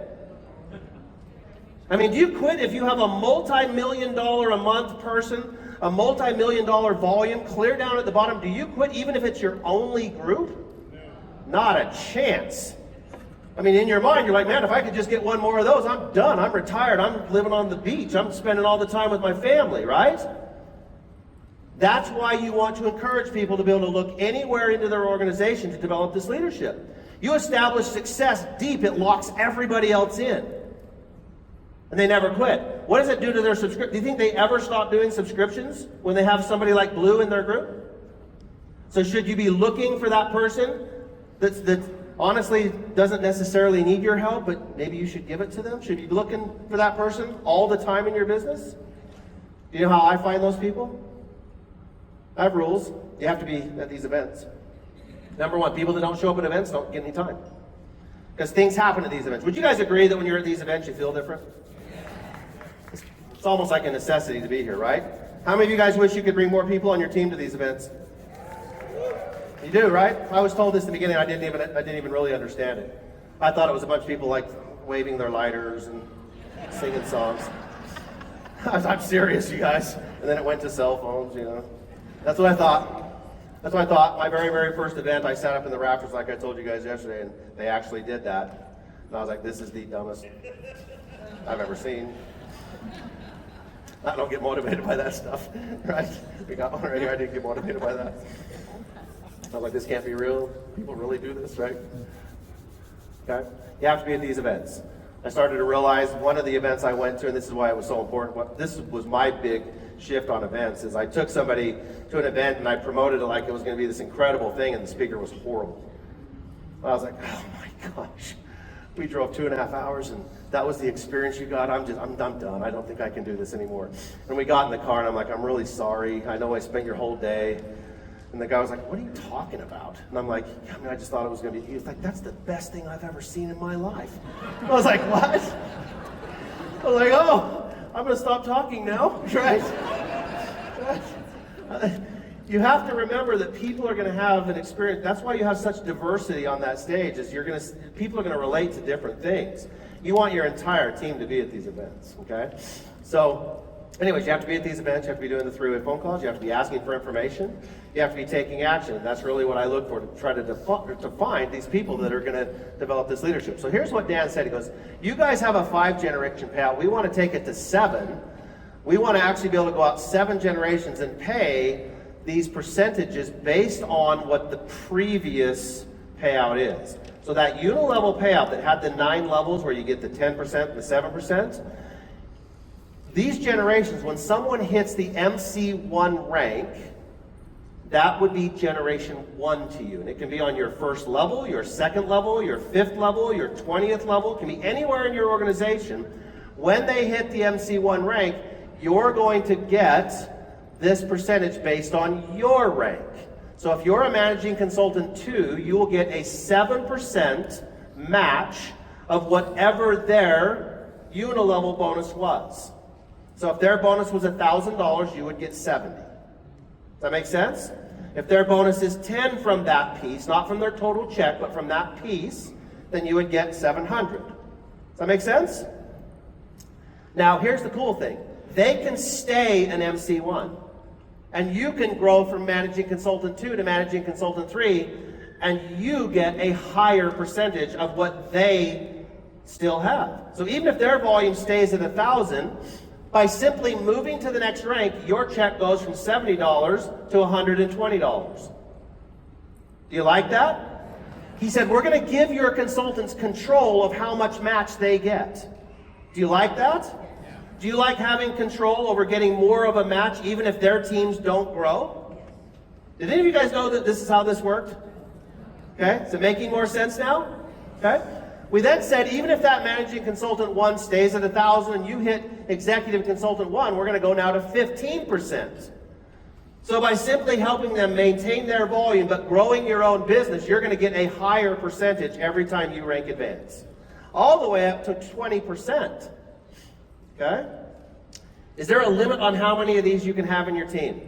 I mean, do you quit if you have a multi-million-dollar a month person, a multi-million-dollar volume, clear down at the bottom? Do you quit even if it's your only group? Not a chance. I mean, in your mind, you're like, man, if I could just get one more of those, I'm done. I'm retired. I'm living on the beach. I'm spending all the time with my family, right? That's why you want to encourage people to be able to look anywhere into their organization to develop this leadership. You establish success deep, it locks everybody else in. And they never quit. What does it do to their subscription? Do you think they ever stop doing subscriptions when they have somebody like Blue in their group? So should you be looking for that person that honestly doesn't necessarily need your help, but maybe you should give it to them? Should you be looking for that person all the time in your business? Do you know how I find those people? I have rules. You have to be at these events. Number one, people that don't show up at events don't get any time. Because things happen at these events. Would you guys agree that when you're at these events, you feel different? It's almost like a necessity to be here, right? How many of you guys wish you could bring more people on your team to these events? You do, right? I was told this in the beginning. I didn't even really understand it. I thought it was a bunch of people like waving their lighters and singing songs. I'm serious, you guys. And then it went to cell phones, you know. That's what I thought. That's what I thought. My very first event, I sat up in the rafters like I told you guys yesterday, and they actually did that. And I was like, this is the dumbest I've ever seen. I don't get motivated by that stuff, right? We got one already. I didn't get motivated by that. I was like, this can't be real. People really do this, right? Okay? You have to be at these events. I started to realize one of the events I went to, and this is why it was so important, this was my big shift on events, is I took somebody to an event and I promoted it like it was going to be this incredible thing, and the speaker was horrible. I was like, oh my gosh. We drove 2.5 hours, and that was the experience you got. I'm done. I don't think I can do this anymore. And we got in the car, and I'm like, I'm really sorry. I know I spent your whole day. And the guy was like, what are you talking about? And I'm like, I mean, I just thought it was going to be, he was like, that's the best thing I've ever seen in my life. I was like, what? I was like, oh, I'm going to stop talking now, right? You have to remember that people are going to have an experience. That's why you have such diversity on that stage, is people are going to relate to different things. You want your entire team to be at these events, okay? So, anyways, you have to be at these events. You have to be doing the three-way phone calls. You have to be asking for information. You have to be taking action. And that's really what I look for, to try to find these people that are going to develop this leadership. So here's what Dan said. He goes, you guys have a 5-generation payout. We want to take it to 7. We want to actually be able to go out 7 generations and pay these percentages based on what the previous payout is. So that unilevel payout that had the 9 levels where you get the 10% and the 7%, these generations, when someone hits the MC1 rank, that would be generation 1 to you. And it can be on your first level, your second level, your 5th level, your 20th level. It can be anywhere in your organization. When they hit the MC1 rank, you're going to get this percentage based on your rank. So if you're a managing consultant 2, you will get a 7% match of whatever their unilevel bonus was. So if their bonus was $1,000, you would get 70. Does that make sense? If their bonus is 10 from that piece, not from their total check, but from that piece, then you would get 700. Does that make sense? Now here's the cool thing. They can stay an MC1. And you can grow from managing consultant 2 to managing consultant 3, and you get a higher percentage of what they still have. So even if their volume stays at 1,000, by simply moving to the next rank, your check goes from $70 to $120. Do you like that? He said, we're going to give your consultants control of how much match they get. Do you like that? Do you like having control over getting more of a match even if their teams don't grow? Did any of you guys know that this is how this worked? Okay, is it making more sense now? Okay. We then said, even if that managing consultant 1 stays at 1,000 and you hit executive consultant 1, we're going to go now to 15%. So by simply helping them maintain their volume but growing your own business, you're going to get a higher percentage every time you rank advance. All the way up to 20%. Okay? Is there a limit on how many of these you can have in your team?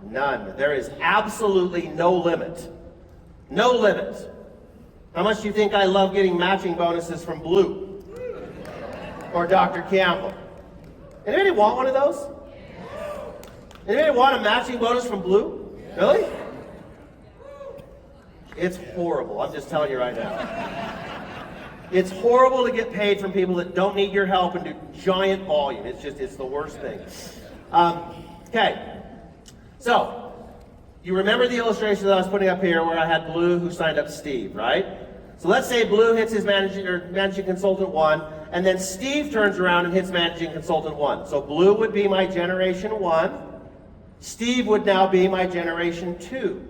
None. There is absolutely no limit. No limit. How much do you think I love getting matching bonuses from Blue? Or Dr. Campbell? Anybody want one of those? Anybody want a matching bonus from Blue? Really? It's horrible. I'm just telling you right now. It's horrible to get paid from people that don't need your help and do giant volume. It's the worst thing. Okay. So, you remember the illustration that I was putting up here where I had Blue who signed up Steve, right? So let's say Blue hits his managing consultant 1, and then Steve turns around and hits managing consultant 1. So Blue would be my generation 1. Steve would now be my generation 2.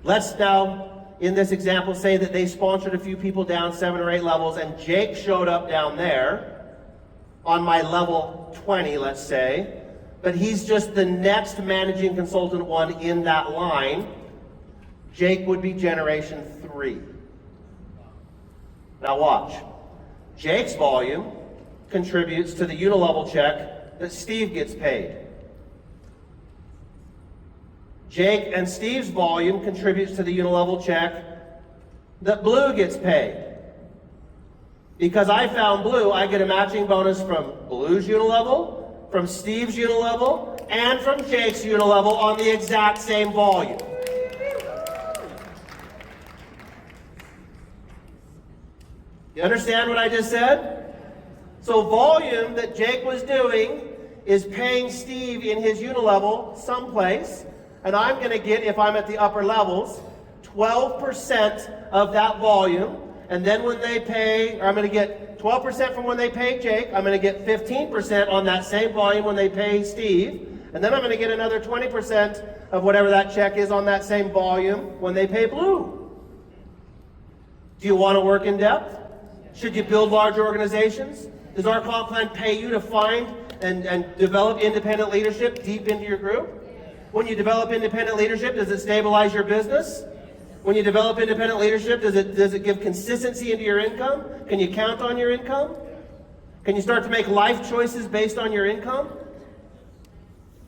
Let's now, in this example, say that they sponsored a few people down 7 or 8 levels, and Jake showed up down there on my level 20, let's say. But he's just the next managing consultant 1 in that line. Jake would be generation 3. Now watch. Jake's volume contributes to the unilevel check that Steve gets paid. Jake and Steve's volume contributes to the unilevel check that Blue gets paid. Because I found Blue, I get a matching bonus from Blue's unilevel, from Steve's unilevel, and from Jake's unilevel on the exact same volume. You understand what I just said? So volume that Jake was doing is paying Steve in his unilevel someplace, and I'm going to get, if I'm at the upper levels, 12% of that volume. And then when they pay, or I'm going to get 12% from when they pay Jake, I'm going to get 15% on that same volume when they pay Steve. And then I'm going to get another 20% of whatever that check is on that same volume when they pay Blue. Do you want to work in depth? Should you build larger organizations? Does our comp plan pay you to find and develop independent leadership deep into your group? When you develop independent leadership, does it stabilize your business? When you develop independent leadership, does it give consistency into your income? Can you count on your income? Can you start to make life choices based on your income?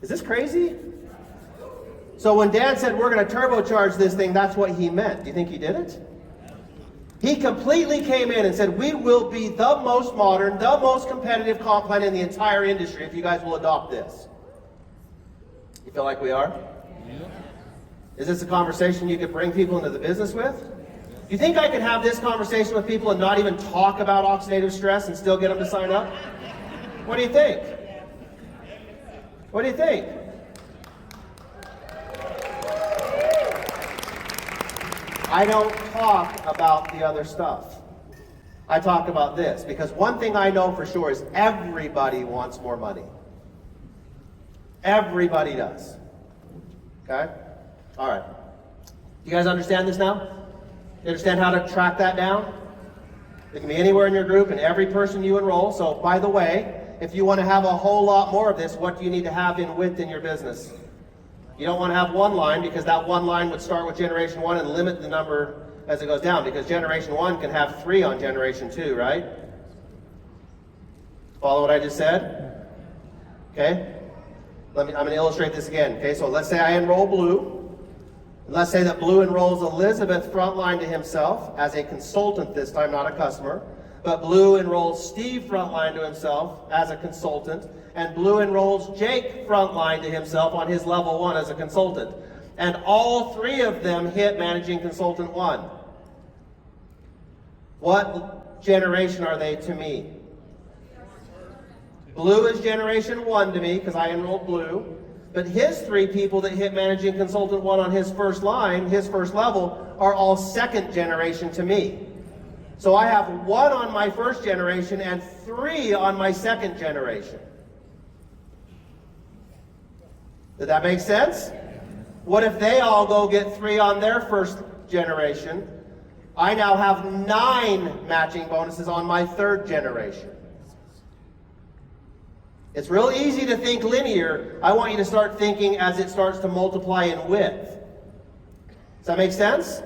Is this crazy? So when Dan said we're going to turbocharge this thing, that's what he meant. Do you think he did it? He completely came in and said, we will be the most modern, the most competitive comp plan in the entire industry if you guys will adopt this. You feel like we are? Yeah. Is this a conversation you could bring people into the business with? Do you think I could have this conversation with people and not even talk about oxidative stress and still get them to sign up? What do you think? What do you think? I don't talk about the other stuff. I talk about this because one thing I know for sure is everybody wants more money. Everybody does. Okay? All right. You guys understand this now? You understand how to track that down? It can be anywhere in your group and every person you enroll. So, by the way, if you want to have a whole lot more of this, what do you need to have in width in your business? You don't want to have one line because that one line would start with generation 1 and limit the number as it goes down because generation 1 can have 3 on generation 2, right? Follow what I just said? Okay? I'm going to illustrate this again. Okay, so let's say I enroll Blue. Let's say that Blue enrolls Elizabeth frontline to himself as a consultant this time, not a customer. But Blue enrolls Steve frontline to himself as a consultant. And Blue enrolls Jake frontline to himself on his level 1 as a consultant. And all 3 of them hit managing consultant 1. What generation are they to me? Blue is generation 1 to me because I enrolled Blue. But his 3 people that hit managing consultant 1 on his first line, his first level, are all second generation to me. So I have 1 on my first generation and 3 on my second generation. Did that make sense? What if they all go get 3 on their first generation? I now have 9 matching bonuses on my 3rd generation. It's real easy to think linear. I want you to start thinking as it starts to multiply in width. Does that make sense?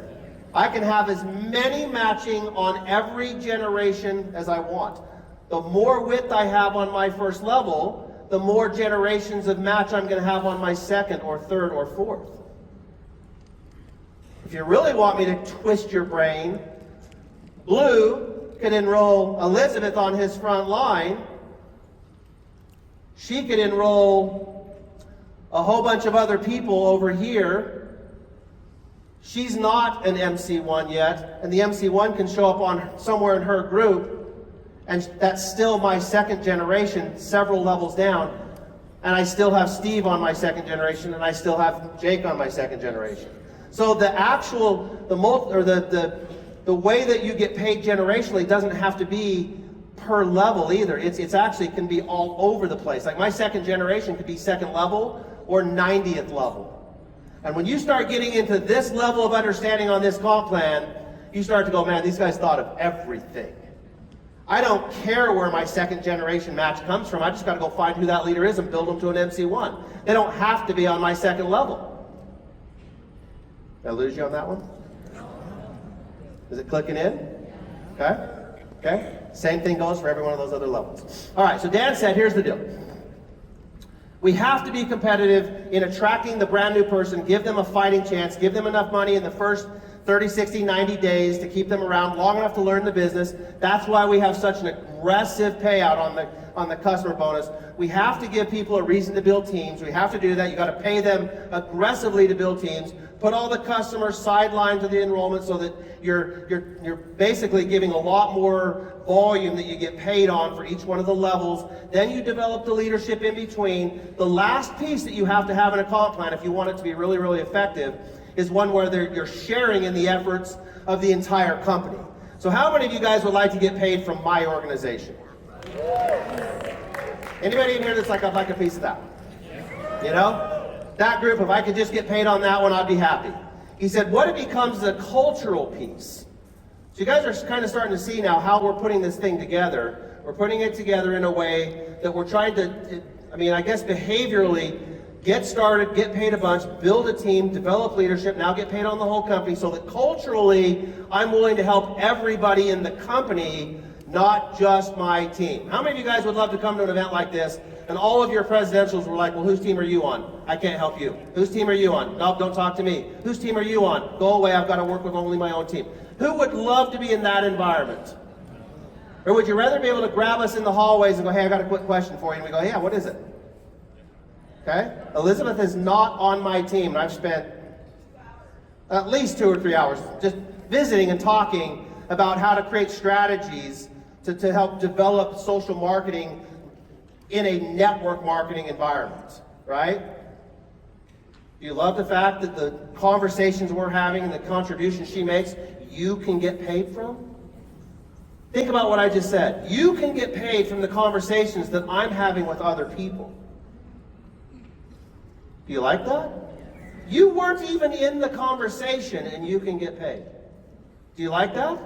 I can have as many matching on every generation as I want. The more width I have on my first level, the more generations of match I'm going to have on my 2nd or 3rd or 4th. If you really want me to twist your brain, Blue could enroll Elizabeth on his front line. She could enroll a whole bunch of other people over here. She's not an MC1 yet, and the MC1 can show up on somewhere in her group, and that's still my 2nd generation, several levels down, and I still have Steve on my 2nd generation, and I still have Jake on my 2nd generation. So the way that you get paid generationally doesn't have to be per level either. It's actually can be all over the place. Like my 2nd generation could be 2nd level or 90th level. And when you start getting into this level of understanding on this comp plan, you start to go, man, these guys thought of everything. I don't care where my 2nd generation match comes from. I just got to go find who that leader is and build them to an MC1. They don't have to be on my 2nd level. Did I lose you on that one? Is it clicking in? Okay? Okay? Same thing goes for every one of those other levels. All right, so Dan said, here's the deal. We have to be competitive in attracting the brand new person, give them a fighting chance, give them enough money in the first 30, 60, 90 days to keep them around long enough to learn the business. That's why we have such an aggressive payout on the customer bonus. We have to give people a reason to build teams. We have to do that. You got to pay them aggressively to build teams. Put all the customers sidelined to the enrollment so that you're basically giving a lot more volume that you get paid on for each one of the levels. Then you develop the leadership in between. The last piece that you have to have in a comp plan if you want it to be really, really effective is one where you're sharing in the efforts of the entire company. So how many of you guys would like to get paid from my organization? Anybody in here that's like, I'd like a piece of that? You know? That group, if I could just get paid on that one, I'd be happy. He said, what it becomes is a cultural piece. So you guys are kind of starting to see now how we're putting this thing together. We're putting it together in a way that we're trying to, I guess behaviorally, get started, get paid a bunch, build a team, develop leadership, now get paid on the whole company, so that culturally, I'm willing to help everybody in the company, not just my team. How many of you guys would love to come to an event like this, and all of your presidentials were like, well, whose team are you on? I can't help you. Whose team are you on? Nope, don't talk to me. Whose team are you on? Go away, I've got to work with only my own team. Who would love to be in that environment? Or would you rather be able to grab us in the hallways and go, hey, I got a quick question for you, and we go, yeah, what is it? Okay? Elizabeth is not on my team, and I've spent at least 2 or 3 hours just visiting and talking about how to create strategies to help develop social marketing in a network marketing environment, right? Do you love the fact that the conversations we're having and the contributions she makes, you can get paid from? Think about what I just said. You can get paid from the conversations that I'm having with other people. Do you like that? You weren't even in the conversation and you can get paid. Do you like that?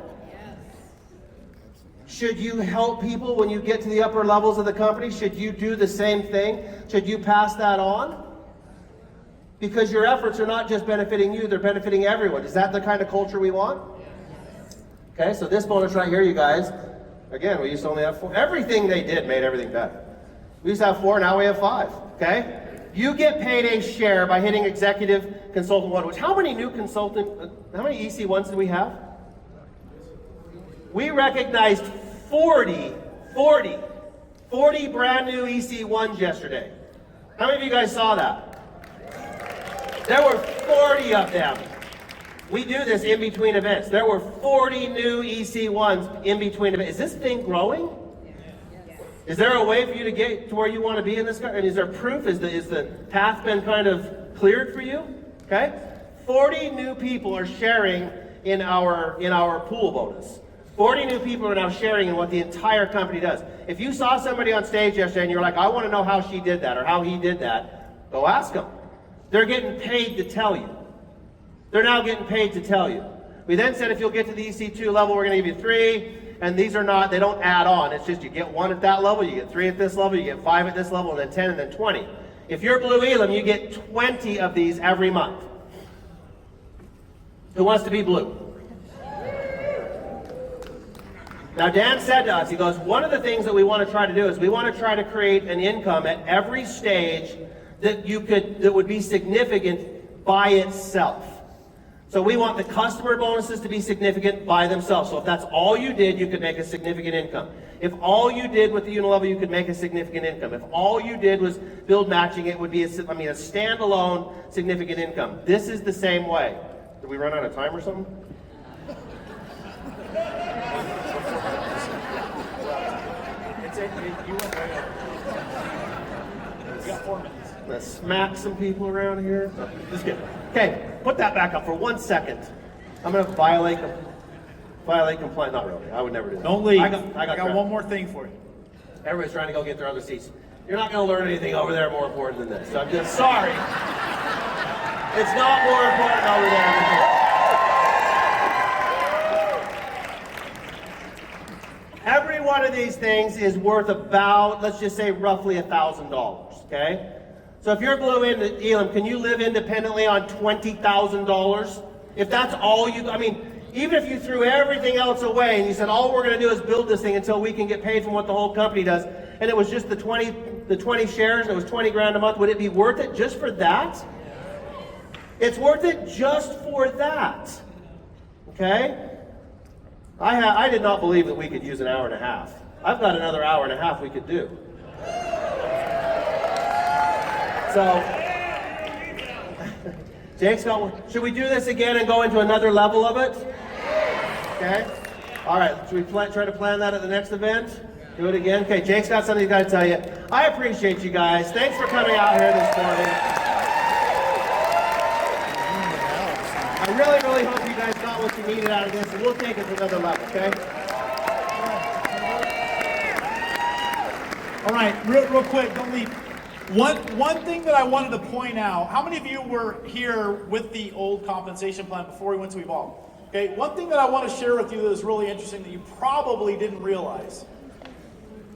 Should you help people when you get to the upper levels of the company? Should you do the same thing? Should you pass that on? Because your efforts are not just benefiting you, they're benefiting everyone. Is that the kind of culture we want? Okay, so this bonus right here, you guys, again, we used to only have 4. Everything they did made everything better. We used to have 4, now we have 5, okay? You get paid a share by hitting executive consultant 1, which how many new how many EC1s do we have? We recognized 40 brand new EC1s yesterday. How many of you guys saw that? There were 40 of them. We do this in between events. There were 40 new EC1s in between events. Is this thing growing? Is there a way for you to get to where you want to be in this? And is there proof? Is the path been kind of cleared for you? Okay? 40 new people are sharing in our pool bonus. 40 new people are now sharing in what the entire company does. If you saw somebody on stage yesterday and you're like, I want to know how she did that or how he did that, go ask them. They're getting paid to tell you. They're now getting paid to tell you. We then said if you'll get to the EC2 level, we're going to give you 3. And these are not, they don't add on. It's just you get 1 at that level, you get 3 at this level, you get 5 at this level, and then 10 and then 20. If you're Blue Elam, you get 20 of these every month. Who wants to be blue? Now Dan said to us, he goes, one of the things that we want to try to do is we want to try to create an income at every stage that would be significant by itself. So we want the customer bonuses to be significant by themselves. So if that's all you did, you could make a significant income. If all you did with the Unilevel, you could make a significant income. If all you did was build matching, it would be a standalone significant income. This is the same way. Did we run out of time or something? You got 4 minutes. Let's smack some people around here. No, just kidding. Okay, put that back up for 1 second. I'm going to violate compliance. Not really. I would never do that. Don't leave. I got one more thing for you. Everybody's trying to go get their other seats. You're not going to learn anything over there more important than this. So I'm just sorry. It's not more important over there than here. Every one of these things is worth about, let's just say, roughly $1,000. Okay. So if you're Blue Elam, can you live independently on $20,000? If that's all you, even if you threw everything else away and you said, all we're going to do is build this thing until we can get paid from what the whole company does, and it was just the 20 shares, and it was 20 grand a month, would it be worth it just for that? It's worth it just for that. Okay? I did not believe that we could use an hour and a half. I've got another hour and a half we could do. So, Jake's got one. Should we do this again and go into another level of it? Okay. All right. Should we try to plan that at the next event? Do it again? Okay. Jake's got something he's got to tell you. I appreciate you guys. Thanks for coming out here this morning. I really, really hope you guys got what you needed out of this, and we'll take it to another level, okay? All right, real quick, don't leave. One thing that I wanted to point out, how many of you were here with the old compensation plan before we went to Evolve? Okay, one thing that I want to share with you that is really interesting that you probably didn't realize.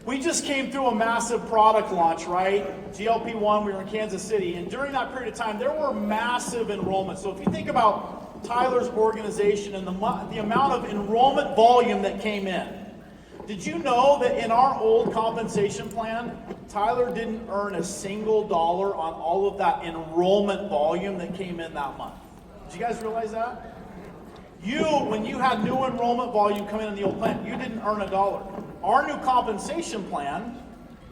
We just came through a massive product launch, right? GLP-1, we were in Kansas City, and during that period of time, there were massive enrollments. So if you think about Tyler's organization and the amount of enrollment volume that came in, did you know that in our old compensation plan, Tyler didn't earn a single dollar on all of that enrollment volume that came in that month? Did you guys realize that? When you had new enrollment volume come in the old plan, you didn't earn a dollar. Our new compensation plan,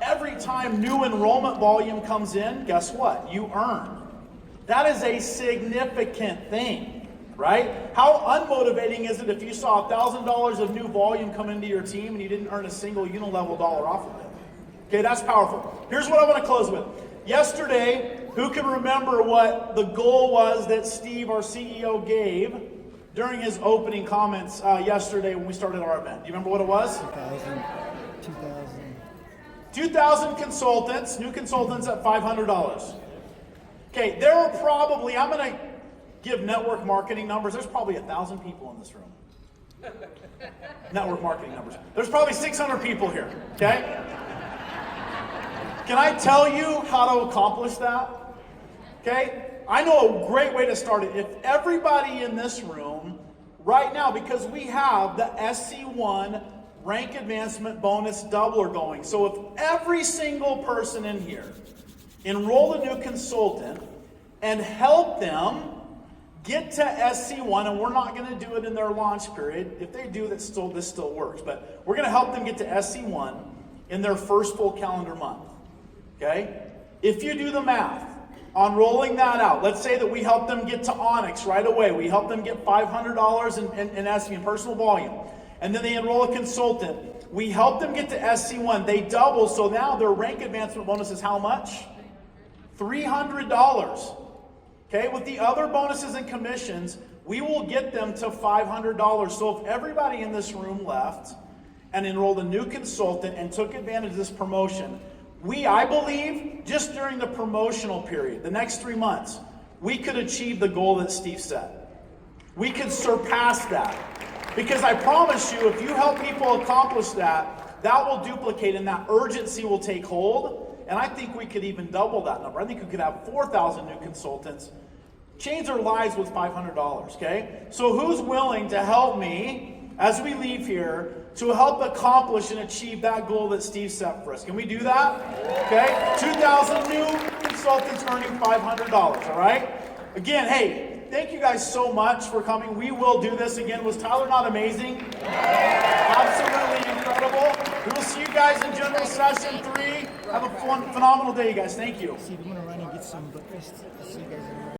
every time new enrollment volume comes in, guess what? You earn. That is a significant thing, right? How unmotivating is it if you saw $1,000 of new volume come into your team and you didn't earn a single unilevel dollar off of it? Okay, that's powerful. Here's what I want to close with. Yesterday, who can remember what the goal was that Steve, our CEO, gave during his opening comments yesterday when we started our event? Do you remember what it was? 2,000 consultants, new consultants at $500. Okay, there are probably, I'm going to give network marketing numbers. There's probably 1,000 people in this room. Network marketing numbers. There's probably 600 people here, okay? Can I tell you how to accomplish that? Okay? I know a great way to start it. If everybody in this room right now, because we have the SC1 rank advancement bonus doubler going. So if every single person in here enroll a new consultant and help them get to SC1, and we're not going to do it in their launch period. If they do, this still works. But we're going to help them get to SC1 in their first full calendar month. Okay? If you do the math on rolling that out, let's say that we help them get to Onyx right away. We help them get $500 in SC, in personal volume. And then they enroll a consultant. We help them get to SC1. They double, so now their rank advancement bonus is how much? $300. Okay, with the other bonuses and commissions, we will get them to $500. So if everybody in this room left and enrolled a new consultant and took advantage of this promotion, I believe, just during the promotional period, the next 3 months, we could achieve the goal that Steve set. We could surpass that. Because I promise you, if you help people accomplish that, that will duplicate and that urgency will take hold. And I think we could even double that number. I think we could have 4,000 new consultants change their lives with $500, okay? So who's willing to help me as we leave here to help accomplish and achieve that goal that Steve set for us? Can we do that? Okay? 2,000 new consultants earning $500, all right? Again, hey, thank you guys so much for coming. We will do this again. Was Tyler not amazing? Absolutely incredible. We will see you guys in general session 3. Have a phenomenal day, you guys. Thank you. See, we're gonna run and get some breakfast. See you guys in a minute.